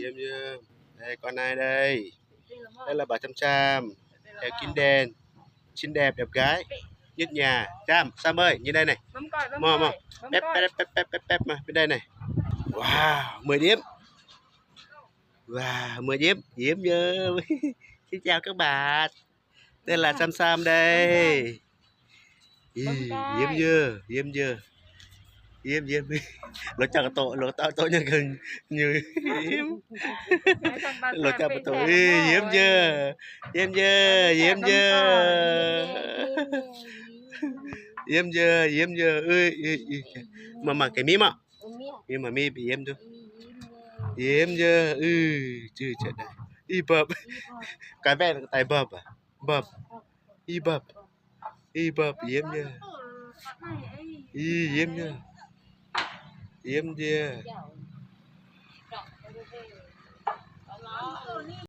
Diêm chưa? Đây con ai đây? Đây là bà Chăm Cham. Đẹp kín đèn. Xinh đẹp đẹp gái. Nhất nhà. Cham, Sam ơi, nhìn đây này. Mò. Pép mà. Bên đây này. Wow, 10 điểm. Wow, 10 điểm. Diêm chưa? Xin chào các bạn. Đây là Sam Sam đây. Diêm chưa? Diêm lo chào tổ nhân gần như diêm lo chào tổ diêm chưa mà cái mím à nhưng mà mi bị diêm chưa chưa chết đây bập cái vẻ tay bập à bập diêm chưa diêm chưa